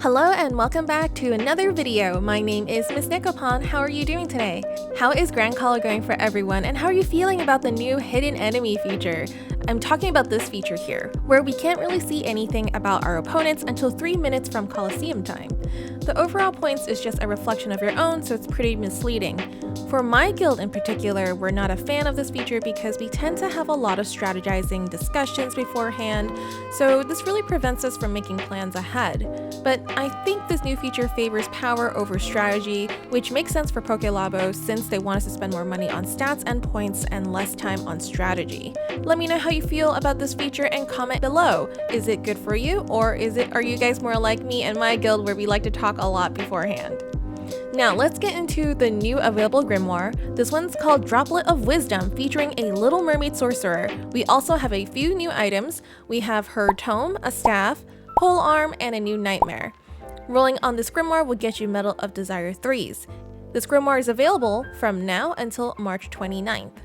Hello and welcome back to another video. My name is Miss Nikopon. How are you doing today? How is Grand Call going for everyone, and how are you feeling about the new hidden enemy feature? I'm talking about this feature here, where we can't really see anything about our opponents until 3 minutes from Coliseum time. The overall points is just a reflection of your own, so it's pretty misleading. For my guild in particular, we're not a fan of this feature because we tend to have a lot of strategizing discussions beforehand, so this really prevents us from making plans ahead. But I think this new feature favors power over strategy, which makes sense for PokeLabo since they want us to spend more money on stats and points and less time on strategy. Let me know how you feel about this feature and comment below. Is it good for you, or are you guys more like me and my guild where we like to talk a lot beforehand? Now let's get into the new available Grimoire. This one's called Droplet of Wisdom, featuring a Little Mermaid Sorcerer. We also have a few new items. We have her tome, a staff, pole arm, and a new nightmare. Rolling on this Grimoire will get you Medal of Desire 3s. This Grimoire is available from now until March 29th.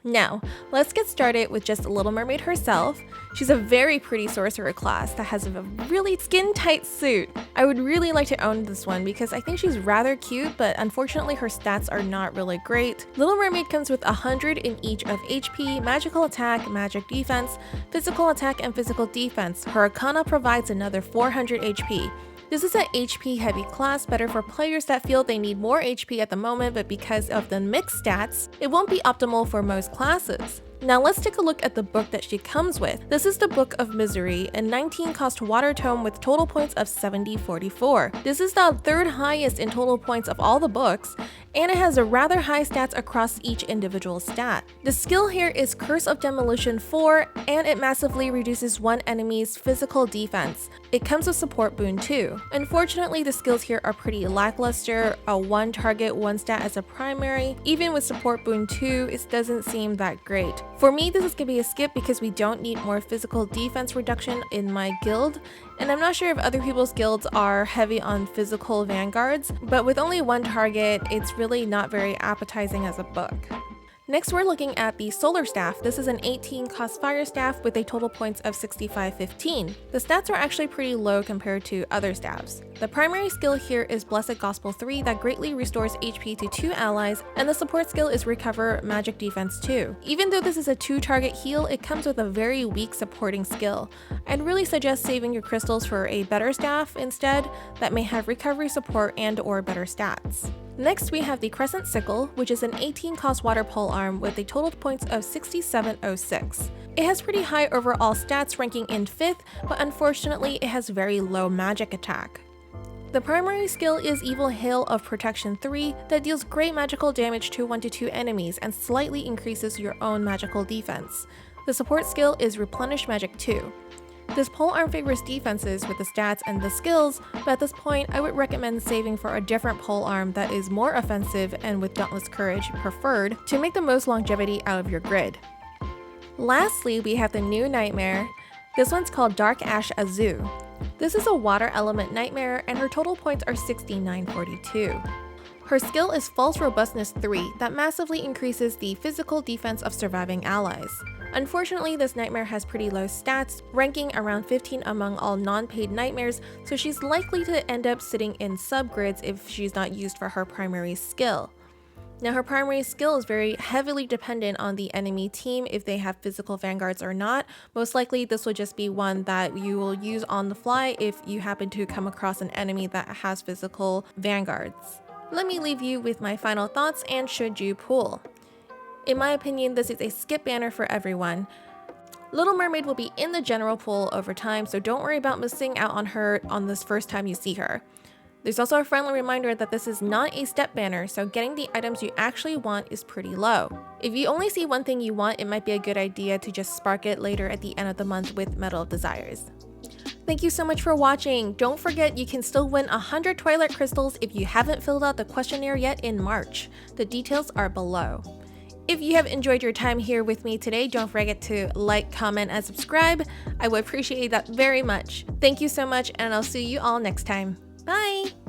Now, let's get started with just Little Mermaid herself. She's a very pretty sorcerer class that has a really skin-tight suit. I would really like to own this one because I think she's rather cute, but unfortunately her stats are not really great. Little Mermaid comes with 100 in each of HP, magical attack, magic defense, physical attack, and physical defense. Her Arcana provides another 400 HP. This is an HP heavy class, better for players that feel they need more HP at the moment, but because of the mixed stats, it won't be optimal for most classes. Now let's take a look at the book that she comes with. This is the Book of Misery, a 19 cost water tome with total points of 7044. This is the third highest in total points of all the books, and it has a rather high stats across each individual stat. The skill here is Curse of Demolition 4, and it massively reduces one enemy's physical defense. It comes with support boon 2. Unfortunately, the skills here are pretty lackluster, a one target, one stat as a primary. Even with support boon 2, it doesn't seem that great. For me, this is going to be a skip because we don't need more physical defense reduction in my guild, and I'm not sure if other people's guilds are heavy on physical vanguards, but with only one target, it's really not very appetizing as a book. Next, we're looking at the Solar Staff. This is an 18 cost fire staff with a total points of 6515. The stats are actually pretty low compared to other staffs. The primary skill here is Blessed Gospel 3 that greatly restores HP to 2 allies, and the support skill is Recover Magic Defense 2. Even though this is a 2-target heal, it comes with a very weak supporting skill. I'd really suggest saving your crystals for a better staff instead that may have recovery support and or better stats. Next, we have the Crescent Sickle, which is an 18 cost water pole arm with a total points of 6706. It has pretty high overall stats, ranking in 5th, but unfortunately it has very low magic attack. The primary skill is Evil Hail of Protection 3 that deals great magical damage to 1-2 enemies and slightly increases your own magical defense. The support skill is Replenish Magic 2. This pole arm favors defenses with the stats and the skills, but at this point I would recommend saving for a different pole arm that is more offensive and with Dauntless Courage preferred to make the most longevity out of your grid. Lastly, we have the new Nightmare. This one's called Dark Ash Azu. This is a water element nightmare, and her total points are 6942. Her skill is False Robustness 3 that massively increases the physical defense of surviving allies. Unfortunately, this nightmare has pretty low stats, ranking around 15 among all non-paid nightmares, so she's likely to end up sitting in subgrids if she's not used for her primary skill. Now, her primary skill is very heavily dependent on the enemy team if they have physical vanguards or not. Most likely, this will just be one that you will use on the fly if you happen to come across an enemy that has physical vanguards. Let me leave you with my final thoughts and should you pull. In my opinion, this is a skip banner for everyone. Little Mermaid will be in the general pool over time, so don't worry about missing out on her on this first time you see her. There's also a friendly reminder that this is not a step banner, so getting the items you actually want is pretty low. If you only see one thing you want, it might be a good idea to just spark it later at the end of the month with Medal of Desires. Thank you so much for watching. Don't forget you can still win 100 Twilight Crystals if you haven't filled out the questionnaire yet in March. The details are below. If you have enjoyed your time here with me today, don't forget to like, comment, and subscribe. I would appreciate that very much. Thank you so much, and I'll see you all next time. Bye!